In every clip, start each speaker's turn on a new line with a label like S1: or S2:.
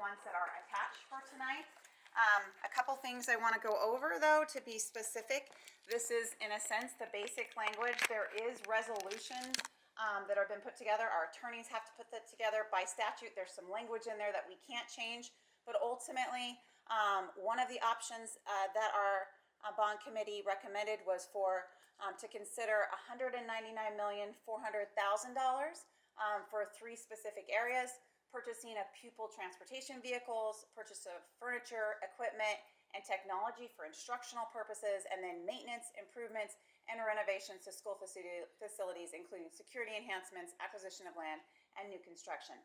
S1: ones that are attached for tonight. A couple things I want to go over, though, to be specific. This is, in a sense, the basic language. There is resolutions that have been put together. Our attorneys have to put that together by statute. There's some language in there that we can't change, but ultimately, one of the options that our bond committee recommended was for to consider $199,400,000 for three specific areas: purchasing of pupil transportation vehicles, purchase of furniture, equipment, and technology for instructional purposes, and then maintenance, improvements, and renovations to school facilities, including security enhancements, acquisition of land, and new construction.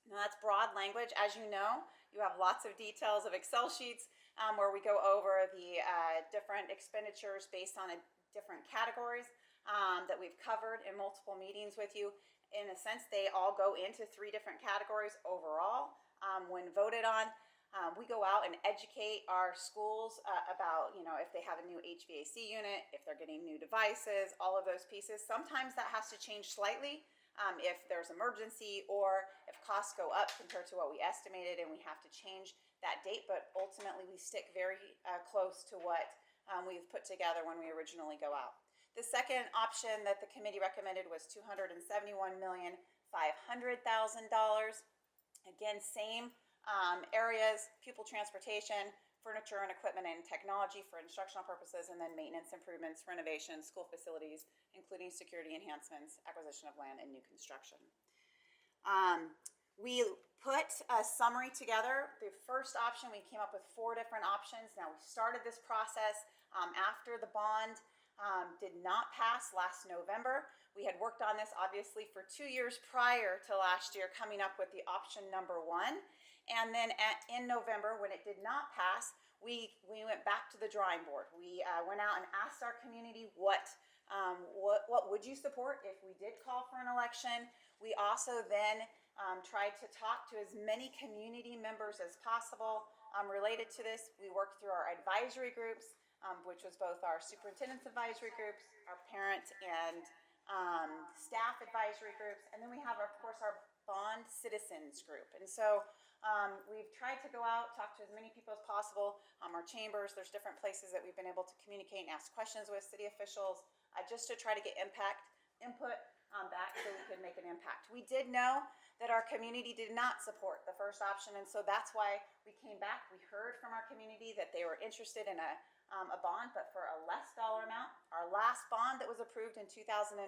S1: Now, that's broad language. As you know, you have lots of details of Excel sheets where we go over the different expenditures based on different categories that we've covered in multiple meetings with you. In a sense, they all go into three different categories overall. When voted on, we go out and educate our schools about, if they have a new HVAC unit, if they're getting new devices, all of those pieces. Sometimes that has to change slightly if there's emergency or if costs go up compared to what we estimated and we have to change that date. But ultimately, we stick very close to what we've put together when we originally go out. The second option that the committee recommended was $271,500,000. Again, same areas: pupil transportation, furniture and equipment and technology for instructional purposes, and then maintenance, improvements, renovations, school facilities, including security enhancements, acquisition of land, and new construction. We put a summary together. The first option, we came up with 4 different options. Now, we started this process after the bond did not pass last November. We had worked on this obviously for 2 years prior to last year, coming up with the option number 1. And then in November, when it did not pass, we went back to the drawing board. We went out and asked our community what would you support if we did call for an election. We also then tried to talk to as many community members as possible related to this. We worked through our advisory groups, which was both our superintendent's advisory groups, our parent and staff advisory groups, and then we have, of course, our bond citizens group. And so we've tried to go out, talk to as many people as possible. Our chambers, there's different places that we've been able to communicate and ask questions with city officials, just to try to get input back so we can make an impact. We did know that our community did not support the first option, and so that's why we came back. We heard from our community that they were interested in a bond, but for a less dollar amount. Our last bond that was approved in 2019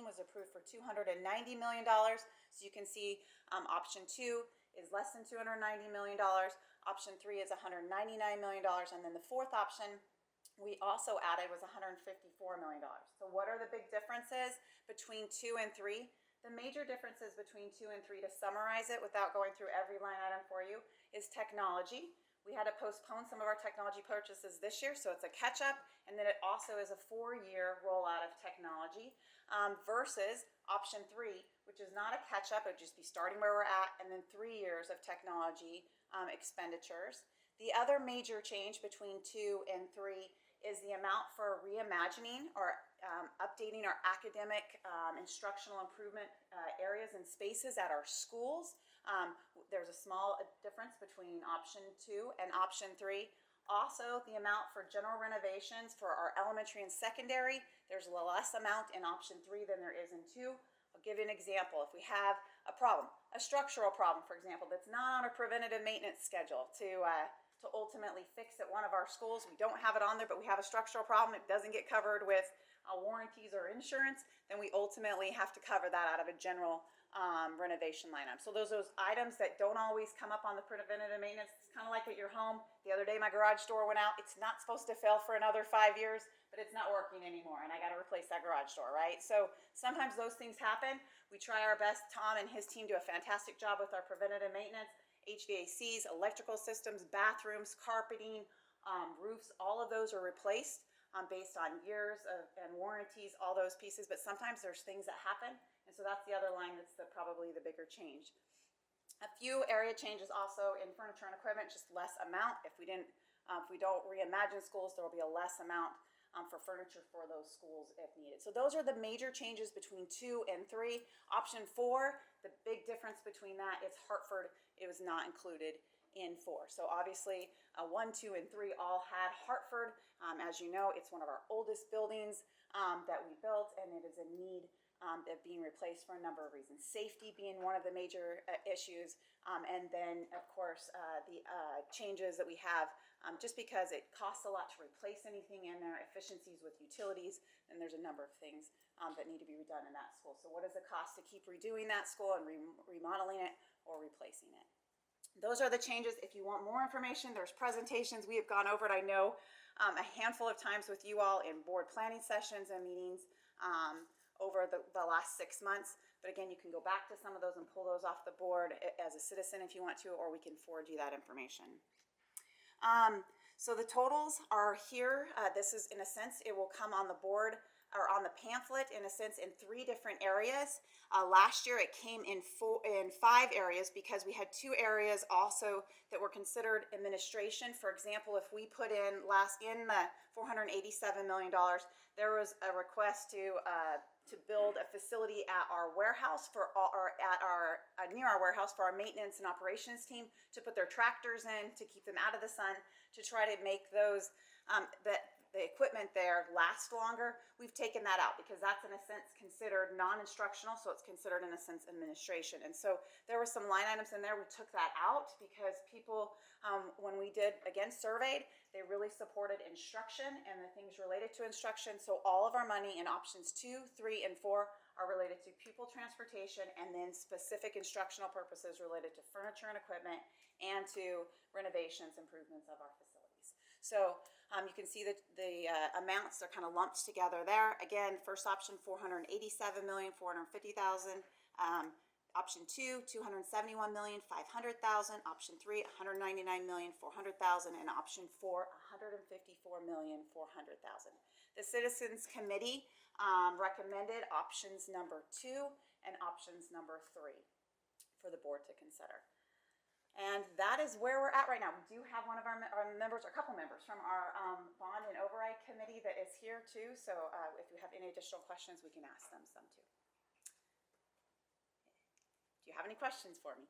S1: was approved for $290 million. So you can see option 2 is less than $290 million. Option 3 is $199 million. And then the fourth option we also added was $154 million. So what are the big differences between 2 and 3? The major differences between 2 and 3, to summarize it without going through every line item for you, is technology. We had to postpone some of our technology purchases this year, so it's a catch-up, and then it also is a 4-year rollout of technology versus option 3, which is not a catch-up. It would just be starting where we're at, and then 3 years of technology expenditures. The other major change between 2 and 3 is the amount for reimagining or updating our academic instructional improvement areas and spaces at our schools. There's a small difference between option 2 and option 3. Also, the amount for general renovations for our elementary and secondary, there's a less amount in option 3 than there is in 2. I'll give you an example. If we have a problem, a structural problem, for example, that's not on a preventative maintenance schedule to ultimately fix at one of our schools, we don't have it on there, but we have a structural problem, it doesn't get covered with warranties or insurance, then we ultimately have to cover that out of a general renovation line item. So those items that don't always come up on the preventative maintenance. It's kind of like at your home. The other day my garage door went out. It's not supposed to fail for another 5 years, but it's not working anymore, and I got to replace that garage door, right? So sometimes those things happen. We try our best. Tom and his team do a fantastic job with our preventative maintenance. HVACs, electrical systems, bathrooms, carpeting, roofs, all of those are replaced based on years and warranties, all those pieces. But sometimes there's things that happen, and so that's the other line that's probably the bigger change. A few area changes also in furniture and equipment, just less amount. If we don't reimagine schools, there will be a less amount for furniture for those schools if needed. So those are the major changes between 2 and 3. Option 4, the big difference between that is Hartford. It was not included in 4. So obviously 1, 2, and 3 all had Hartford. As you know, it's one of our oldest buildings that we built, and it is in need of being replaced for a number of reasons. Safety being one of the major issues, and then of course the changes that we have, just because it costs a lot to replace anything in there, efficiencies with utilities, and there's a number of things that need to be redone in that school. So what does it cost to keep redoing that school and remodeling it or replacing it? Those are the changes. If you want more information, there's presentations. We have gone over it, I know, a handful of times with you all in board planning sessions and meetings over the last 6 months. But again, you can go back to some of those and pull those off the board as a citizen if you want to, or we can forward you that information. So the totals are here. This is, in a sense, it will come on the board or on the pamphlet, in a sense, in 3 different areas. Last year it came in 5 areas because we had 2 areas also that were considered administration. For example, if we put in the $487 million, there was a request to build a facility at our warehouse near our warehouse for our maintenance and operations team to put their tractors in to keep them out of the sun, to try to make those the equipment there last longer. We've taken that out because that's in a sense considered non-instructional, so it's considered in a sense administration. And so there were some line items in there. We took that out because people, when we did, again, surveyed, they really supported instruction and the things related to instruction. So all of our money in options 2, 3, and 4 are related to pupil transportation and then specific instructional purposes related to furniture and equipment and to renovations, improvements of our facilities. So you can see that the amounts are kind of lumped together there. Again, first option, $487,450,000. Option 2, $271,500,000. Option 3, $199,400,000, and option 4, $154,400,000. The Citizens Committee recommended options number 2 and options number 3 for the board to consider. And that is where we're at right now. We do have one of our members, or a couple members from our Bond and Override Committee that is here too. So if you have any additional questions, we can ask them some too. Do you have any questions for me?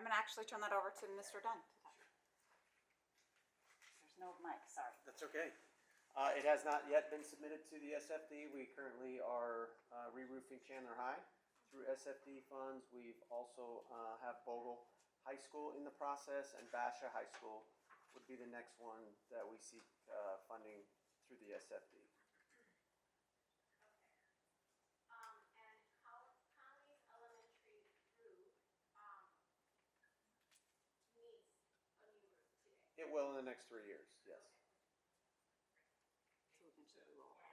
S1: I'm gonna actually turn that over to Mr. Dunn. There's no mic, sorry.
S2: That's okay. It has not yet been submitted to the SFD. We currently are re-roofing Chandler High through SFD funds. We've also have Bogle High School in the process, and Basha High School would be the next one that we seek funding through the SFD. It will in the next 3 years, yes.
S1: So eventually we will.
S2: Yeah.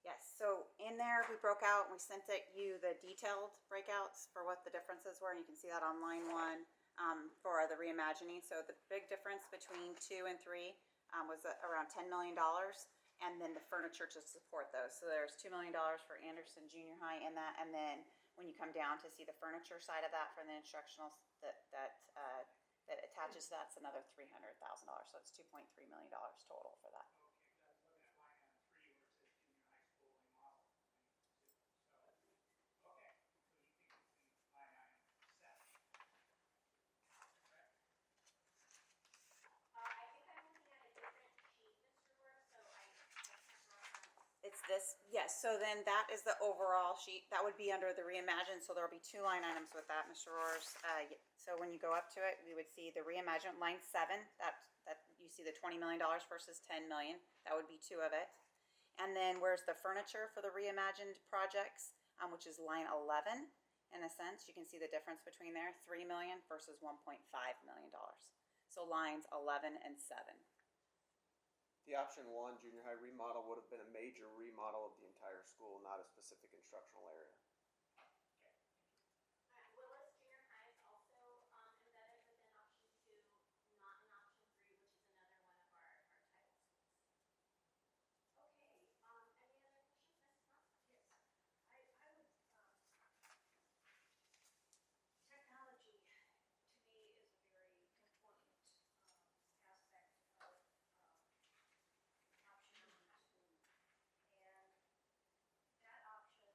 S1: Yes, so in there, we broke out, and we sent you the detailed breakouts for what the differences were, and you can see that on line 1 for the reimagining. So the big difference between 2 and 3 was around $10 million, and then the furniture to support those. So there's $2 million for Anderson Junior High in that, and then when you come down to see the furniture side of that for the instructional that attaches to that's another $300,000. So it's $2.3 million total for that. It's this, yes, so then that is the overall sheet, that would be under the reimagine, so there'll be 2 line items with that, Mr. Roars. So when you go up to it, we would see the reimagine, line 7, that you see the $20 million versus 10 million, that would be 2 of it. And then where's the furniture for the reimagined projects, which is line 11, in a sense, you can see the difference between there, 3 million versus $1.5 million. So lines 11 and 7.
S2: The option 1 junior high remodel would have been a major remodel of the entire school, not a specific instructional area.
S3: Willis Junior High is also embedded within option 2, not in option 3, which is another one of our title schools. Okay, any other questions, Mrs. Moss?
S4: Yes, I would, technology to me is a very important aspect of option 2. And that option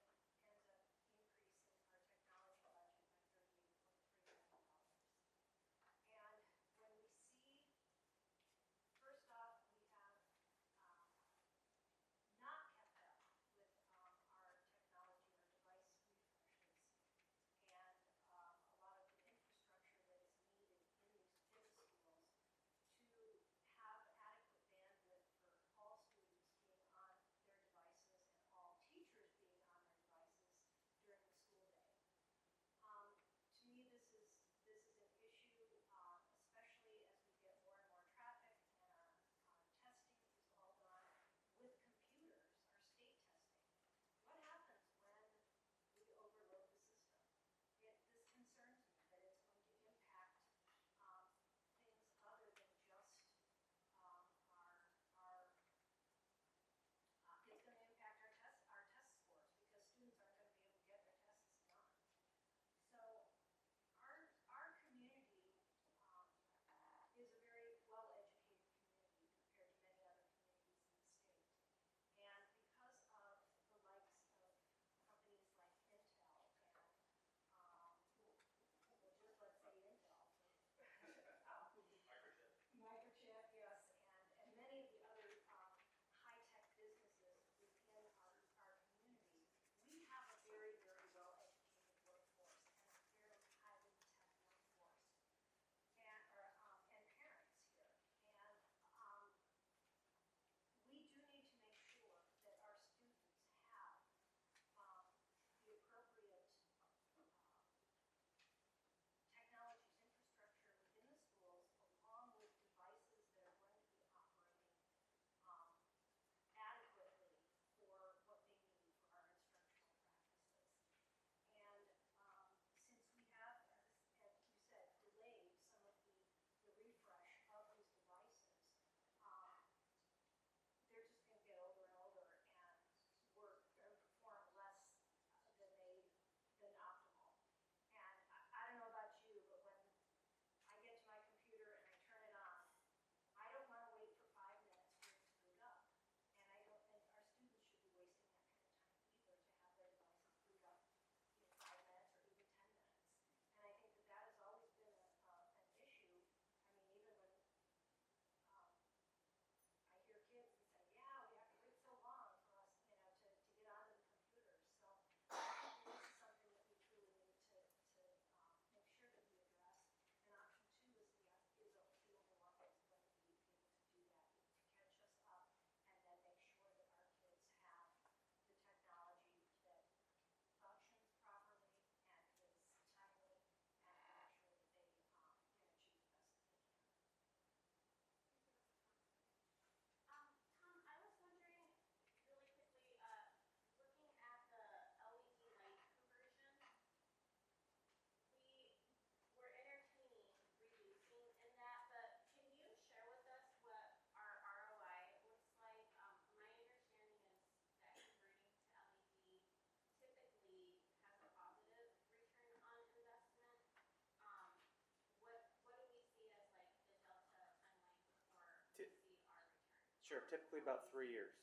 S2: Sure, typically about 3 years.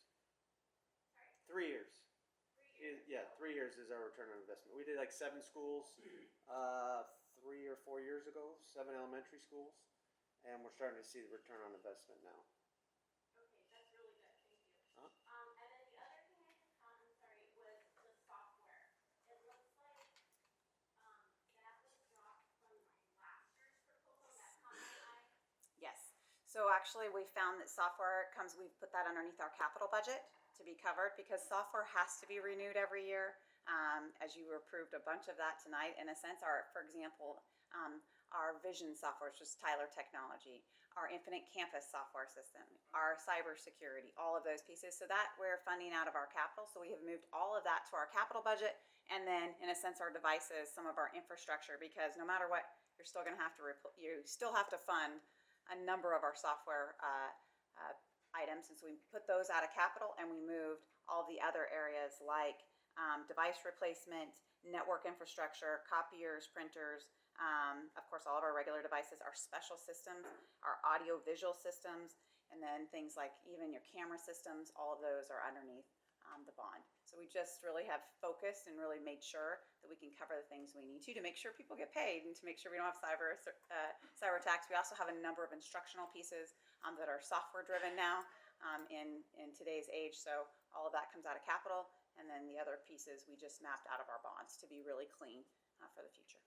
S3: Sorry?
S2: 3 years.
S3: 3 years?
S2: Yeah, 3 years is our return on investment. We did like 7 schools 3 or 4 years ago, 7 elementary schools, and we're starting to see the return on investment now.
S3: Okay, that's really good, thank you.
S2: Uh-huh.
S3: And then the other thing I had found, I'm sorry, was the software. It looks like that was dropped from last year's proposal, that caught my eye.
S1: Yes. So actually, we found that software comes, we've put that underneath our capital budget to be covered because software has to be renewed every year. As you approved a bunch of that tonight, in a sense, for example, our vision software, which is Tyler Technology, our Infinite Campus software system, our cybersecurity, all of those pieces. So that we're funding out of our capital. So we have moved all of that to our capital budget. And then, in a sense, our devices, some of our infrastructure, because no matter what, you're still going to have to, you still have to fund a number of our software items, and so we put those out of capital and we moved all the other areas like device replacement, network infrastructure, copiers, printers, of course all of our regular devices, our special systems, our audio visual systems, and then things like even your camera systems, all of those are underneath the bond. So we just really have focused and really made sure that we can cover the things we need to make sure people get paid and to make sure we don't have cyber attacks. We also have a number of instructional pieces that are software driven now in today's age. So all of that comes out of capital, and then the other pieces we just mapped out of our bonds to be really clean for the future.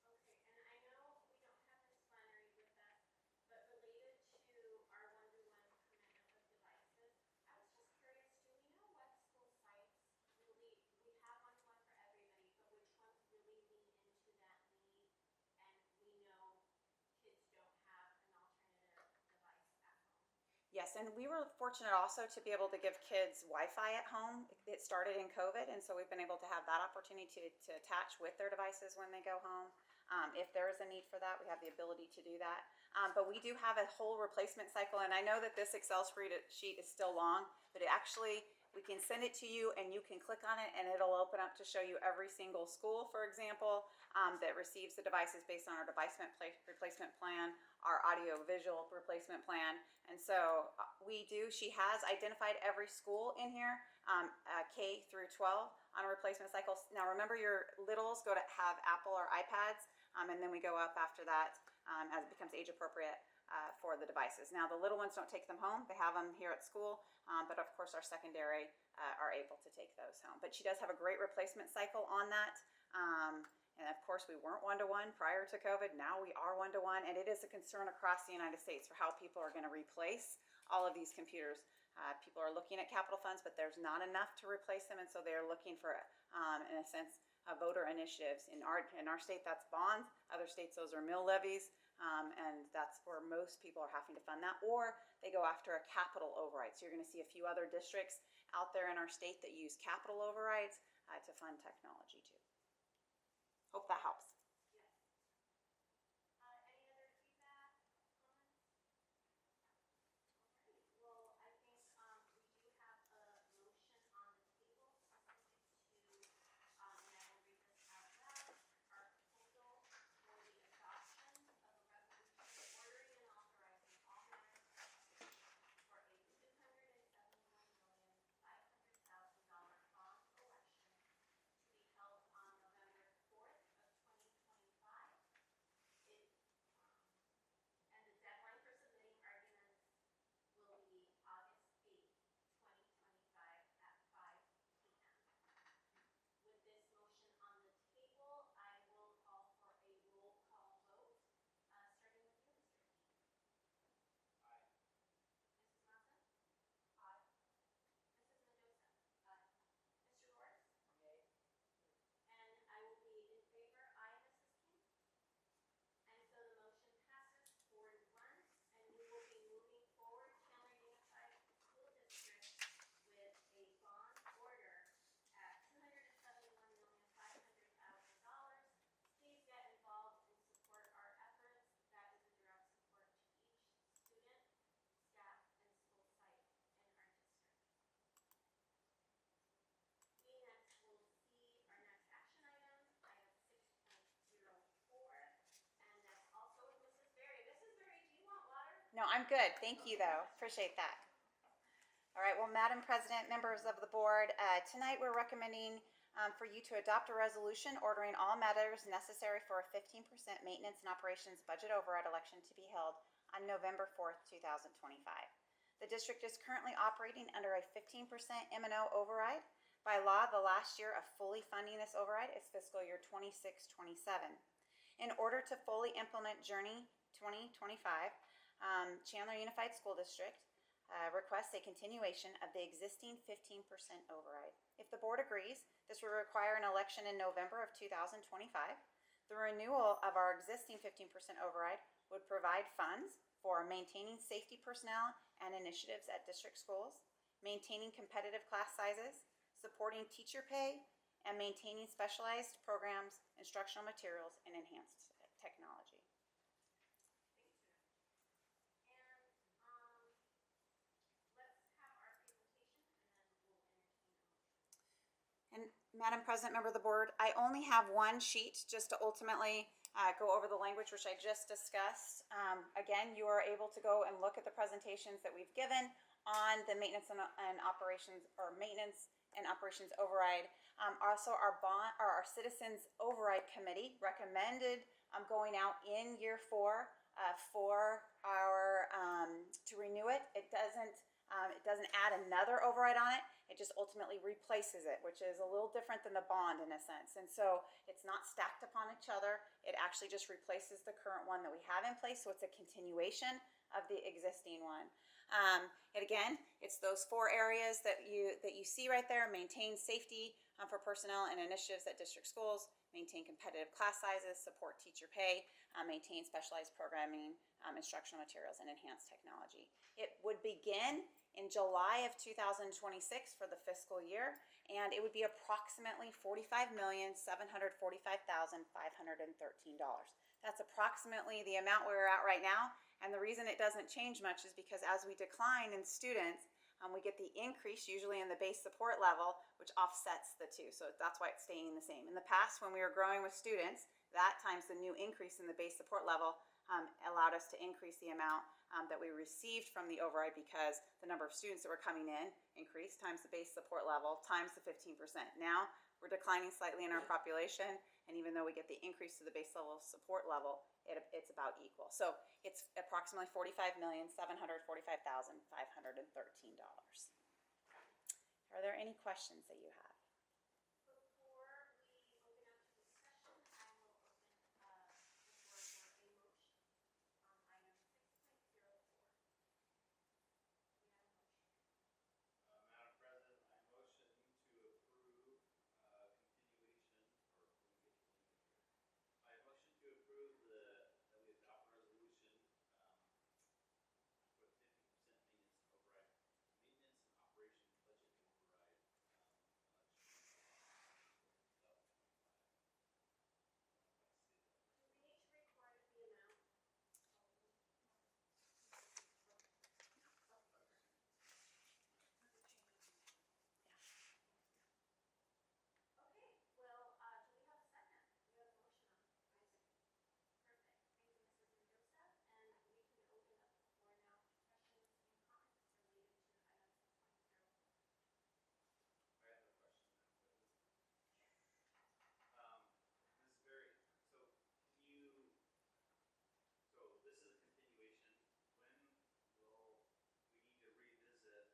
S3: Okay, and I know we don't have Ms. Flannery with us, but related to our one-to-one commitment with devices, I was just curious, do we know what school sites really, we have one-to-one for everybody, but which ones really lean into that need and we know kids don't have an alternative device at home?
S1: Yes, and we were fortunate also to be able to give kids Wi-Fi at home. It started in COVID, and so we've been able to have that opportunity to attach with their devices when they go home. If there is a need for that, we have the ability to do that. But we do have a whole replacement cycle, and I know that this Excel sheet is still long, but it actually, we can send it to you and you can click on it and it'll open up to show you every single school, for example, that receives the devices based on our device replacement plan, our audio visual replacement plan. And so she has identified every school in here, K through 12 on a replacement cycle. Now remember, your littles go to have Apple or iPads, and then we go up after that as it becomes age appropriate for the devices. Now the little ones don't take them home, they have them here at school, but of course our secondary are able to take those home. But she does have a great replacement cycle on that. And of course, we weren't one-to-one prior to COVID. Now we are one-to-one, and it is a concern across the United States for how people are going to replace all of these computers. People are looking at capital funds, but there's not enough to replace them, and so they're looking for, in a sense, voter initiatives. In our state, that's bonds. Other states, those are mill levies, and that's where most people are having to fund that, or they go after a capital override. So you're going to see a few other districts out there in our state that use capital overrides to fund technology too. Hope that helps.
S3: Yes. Any other feedback, comments? All right, well, I think we do have a motion on the table specific to, and I will read this out loud, our proposal for the adoption of a resolution ordering and authorizing all matters necessary for a $271,500,000 bond election to be held on November 4th of 2025. It, and the deadline for submitting arguments will be August 8th, 2025 at 5 p.m. With this motion on the table, I will call for a roll call vote, starting with you, Mr. King.
S2: Aye.
S3: Mrs. Matson? Aye. Mrs. Mendoza? Aye. Mr. Roars?
S4: Yay.
S3: And I will be in favor. Aye, Mrs. King. And so the motion passes 4-1, and we will be moving forward, Chandler Unified School District, with a bond order at $271,500,000. Please get involved and support our efforts. That is a direct support to each student, staff, and school site in our district. We next will see our next action item, item 6.04, and that's also with Mrs. Berry. Mrs. Berry, do you want water?
S1: No, I'm good. Thank you, though. Appreciate that. All right, well, Madam President, members of the board, tonight we're recommending for you to adopt a resolution ordering all matters necessary for a 15% maintenance and operations budget override election to be held on November 4th, 2025. The district is currently operating under a 15% M&O override. By law, the last year of fully funding this override is fiscal year 26-27. In order to fully implement Journey 2025, Chandler Unified School District requests a continuation of the existing 15% override. If the board agrees, this will require an election in November of 2025. The renewal of our existing 15% override would provide funds for maintaining safety personnel and initiatives at district schools, maintaining competitive class sizes, supporting teacher pay, and maintaining specialized programs, instructional materials, and enhanced technology.
S3: And let's have our presentation and then we'll entertain a motion.
S1: And Madam President, member of the board, I only have one sheet just to ultimately go over the language which I just discussed. Again, you are able to go and look at the presentations that we've given on the maintenance and operations, or maintenance and operations override. Also, our citizens override committee recommended going out in year 4 for our to renew it. It doesn't add another override on it. It just ultimately replaces it, which is a little different than the bond in a sense. And so it's not stacked upon each other. It actually just replaces the current one that we have in place. So it's a continuation of the existing one. And again, it's those 4 areas that you see right there: maintain safety for personnel and initiatives at district schools, maintain competitive class sizes, support teacher pay, maintain specialized programming, instructional materials, and enhanced technology. It would begin in July of 2026 for the fiscal year, and it would be approximately $45,745,513. That's approximately the amount we're at right now, and the reason it doesn't change much is because as we decline in students, we get the increase usually in the base support level, which offsets the two. So that's why it's staying the same. In the past, when we were growing with students, that times the new increase in the base support level allowed us to increase the amount that we received from the override, because the number of students that were coming in increased times the base support level times the 15%. Now we're declining slightly in our population, and even though we get the increase to the base level support level, it's about equal. So it's approximately $45,745,513. Are there any questions that you have?
S3: Before we open up to discussion, I will open the floor for a motion on item 6.04. We have a motion.
S5: Madam President, I motion to approve continuation, or let me get the language here. I motion to approve that we adopt a resolution for the 50% maintenance and operation budget override election of 2025. I don't know if I say that right.
S3: Do we need to record the amount? Okay, well, do we have a second? We have a motion on. Perfect. Thank you, Mrs. Mendoza. And we can open up the floor now for questions and comments related to item 6.04.
S5: I have a question, Madam President. This is very, so can you, so this is a continuation. When will we need to revisit this override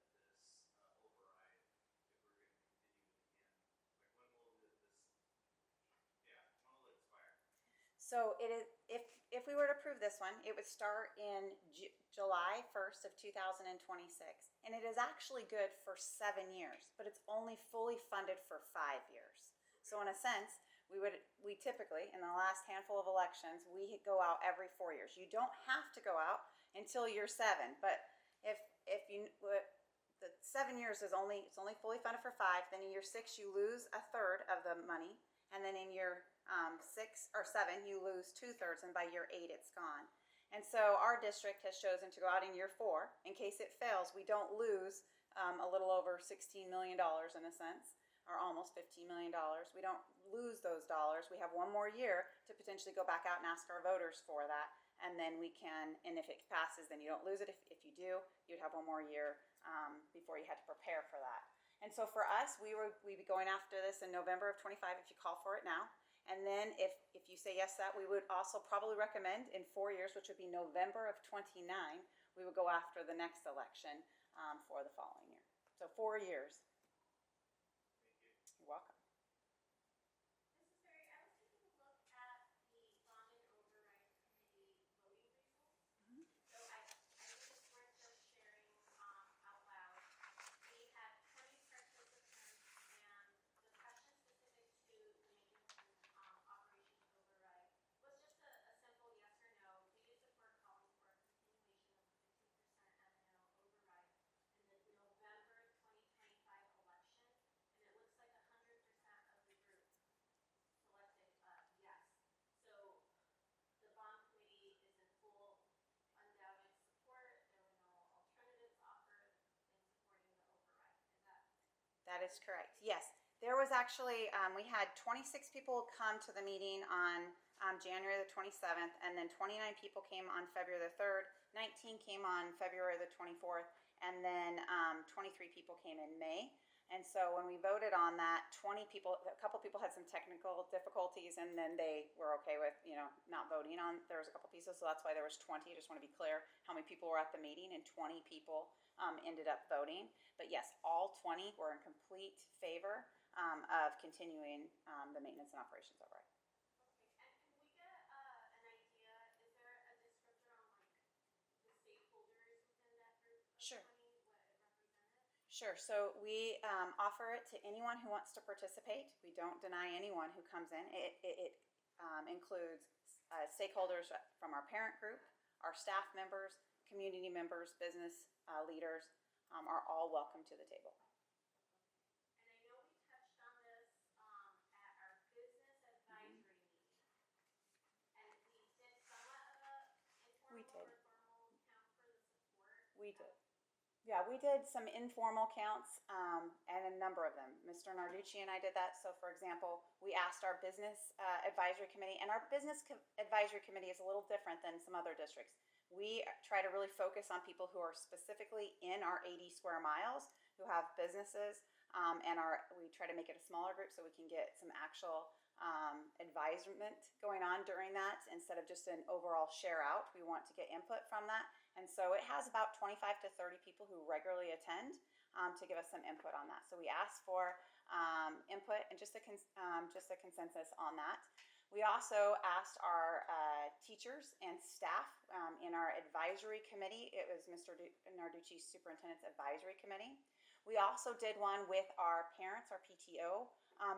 S5: if we're going to continue it again? Like when will this, yeah, when will it expire?
S1: So it is, if we were to approve this one, it would start in July 1st of 2026. And it is actually good for 7 years, but it's only fully funded for 5 years. So in a sense, we typically, in the last handful of elections, we go out every 4 years. You don't have to go out until year 7, but if the 7 years is it's only fully funded for 5, then in year 6 you lose a third of the money, and then in year 6 or 7 you lose 2/3, and by year 8 it's gone. And so our district has chosen to go out in year 4 in case it fails. We don't lose a little over $16 million in a sense, or almost $15 million. We don't lose those dollars. We have 1 more year to potentially go back out and ask our voters for that. and then we can, and if it passes, then you don't lose it. If you do, you'd have one more year before you had to prepare for that. And so for us, we'd be going after this in November of 25 if you call for it now. And then if you say yes to that, we would also probably recommend in 4 years, which would be November of 29, we would go after the next election for the following year. So 4 years.
S5: Thank you.
S1: You're welcome.
S3: Mrs. Berry, I was taking a look at the bond and override committee voting results. So I think it's worth just sharing out loud. We had 20 participants, and the question specific to the maintenance and operations override was just a simple yes or no. Do you support calling for a continuation of the 15% M&O override in the November 2025 election? And it looks like 100% of the group selected yes. So the bond committee is in full undoubted support. There were no alternatives offered in supporting the override. Is that?
S1: That is correct. Yes. There was actually, we had 26 people come to the meeting on January the 27th, and then 29 people came on February the 3rd, 19 came on February the 24th, and then 23 people came in May. And so when we voted on that, 20 people, a couple people had some technical difficulties, and then they were okay with, not voting on, there was a couple pieces, so that's why there was 20. I just want to be clear how many people were at the meeting, and 20 people ended up voting. But yes, all 20 were in complete favor of continuing the maintenance and operations override.
S3: Okay, and can we get an idea, is there a descriptor on the stakeholders within that group of
S1: Sure.
S3: 20, what it represented?
S1: Sure. So we offer it to anyone who wants to participate. We don't deny anyone who comes in. It includes stakeholders from our parent group, our staff members, community members, business leaders are all welcome to the table.
S3: And I know we touched on this at our business advisory meeting. And we did somewhat of a
S1: We
S3: informal
S1: did.
S3: or formal count for the support.
S1: We did. Yeah, we did some informal counts and a number of them. Mr. Narducci and I did that. So, for example, we asked our business advisory committee, and our business advisory committee is a little different than some other districts. We try to really focus on people who are specifically in our 80 square miles, who have businesses, and we try to make it a smaller group so we can get some actual advisement going on during that instead of just an overall share out. We want to get input from that. And so it has about 25 to 30 people who regularly attend to give us some input on that. So we asked for input and just a consensus on that. We also asked our teachers and staff in our advisory committee. It was Mr. Narducci's Superintendent's Advisory Committee. We also did one with our parents, our PTO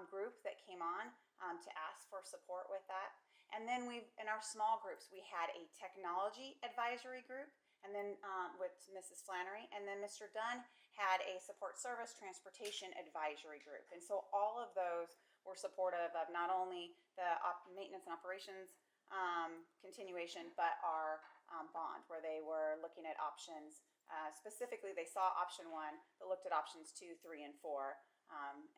S1: group that came on to ask for support with that. And then in our small groups, we had a technology advisory group, and then with Mrs. Flannery, and then Mr. Dunn had a support service transportation advisory group. And so all of those were supportive of not only the maintenance and operations continuation, but our bond, where they were looking at options. Specifically, they saw option 1, but looked at options 2, 3, and 4,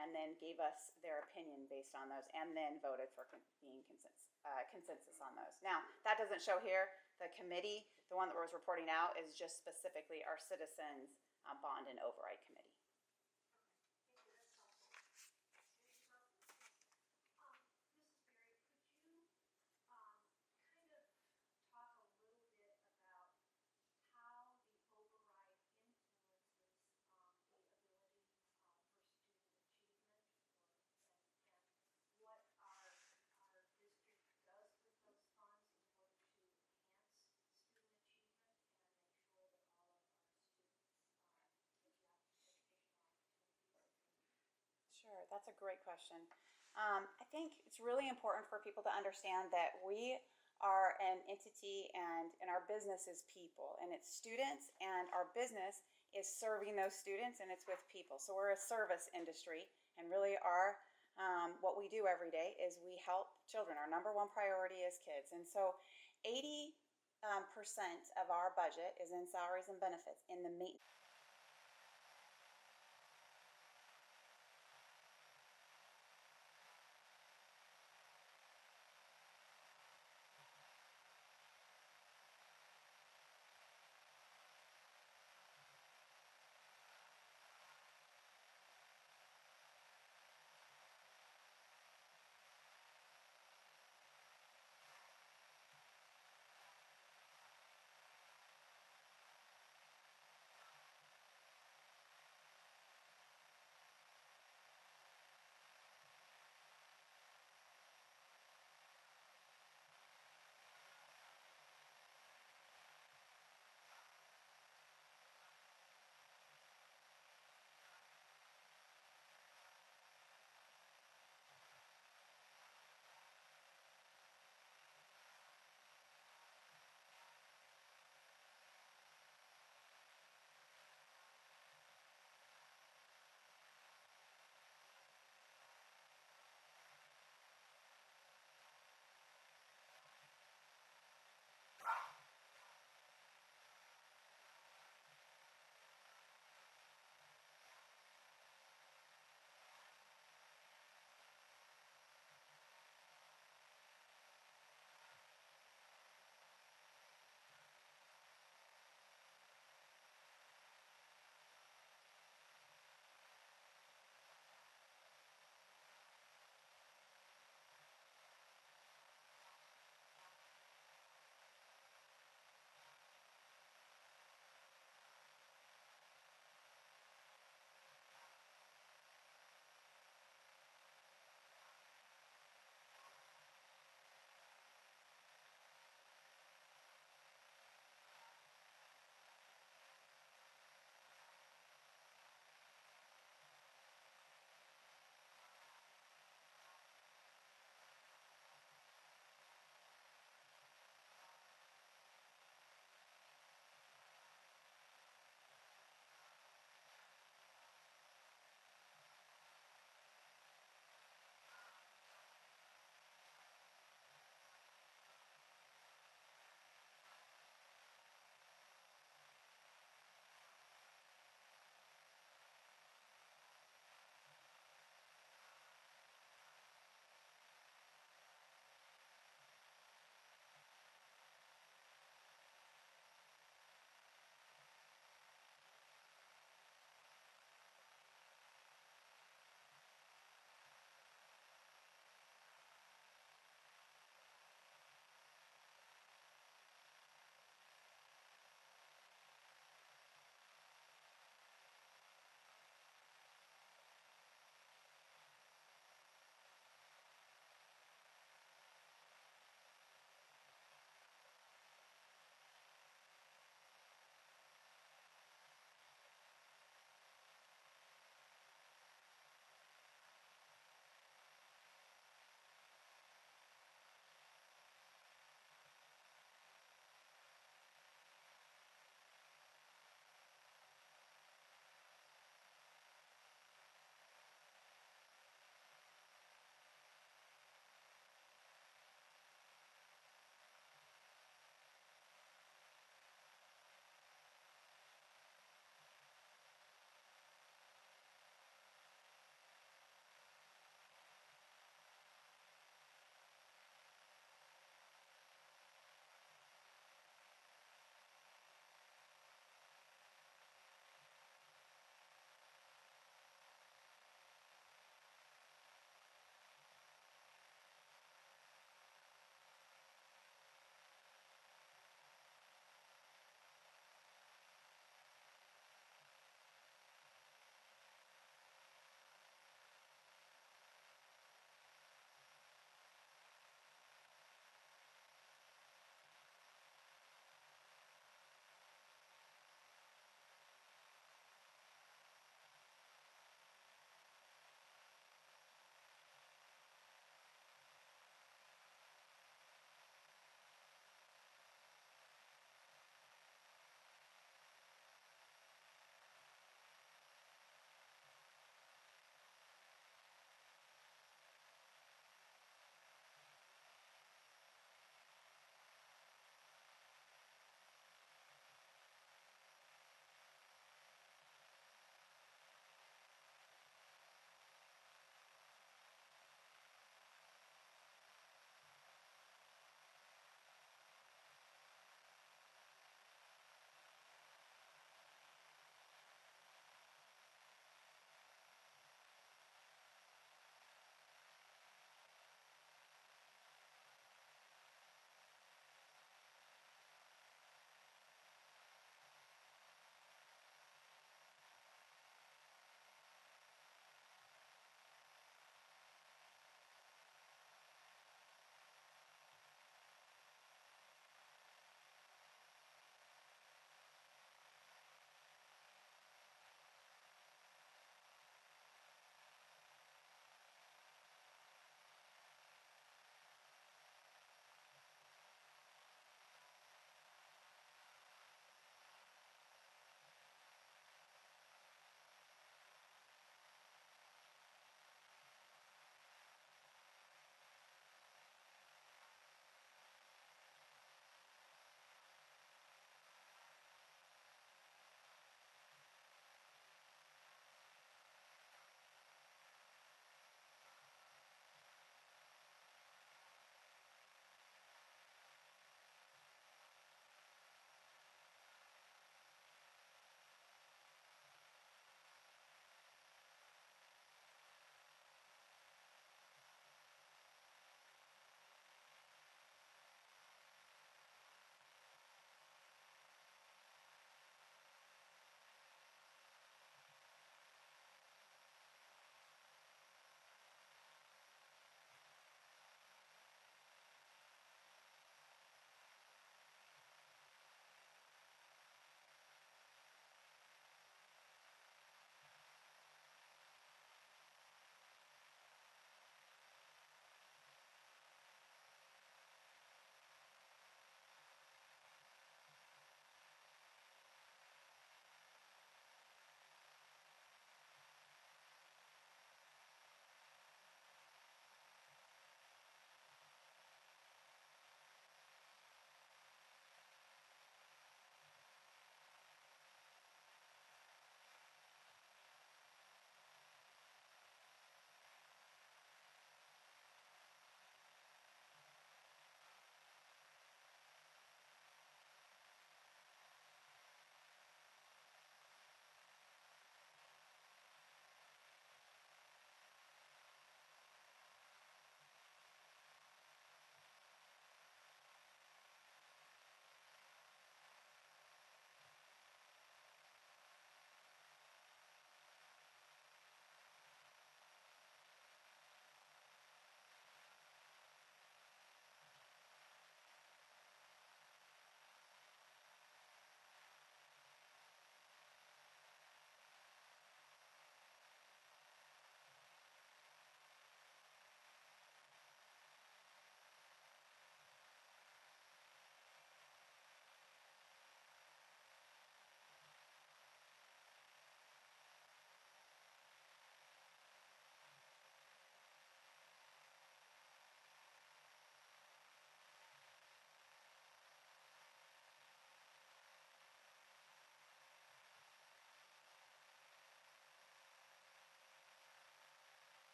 S1: and then gave us their opinion based on those, and then voted for being consensus on those. Now, that doesn't show here. The committee, the one that was reporting out, is just specifically our citizens bond and override committee.
S4: Thank you, that's helpful. Mrs. Berry, could you kind of talk a little bit about how the override influences the ability for student achievement and what our district does with those funds in order to enhance student achievement and make sure that all of our students get the educational opportunities that they need?
S1: Sure, that's a great question. I think it's really important for people to understand that we are an entity and our business is people, and it's students, and our business is serving those students, and it's with people. So we're a service industry, and really what we do every day is we help children. Our number one priority is kids. And so 80% of our budget is in salaries and benefits in the maintenance.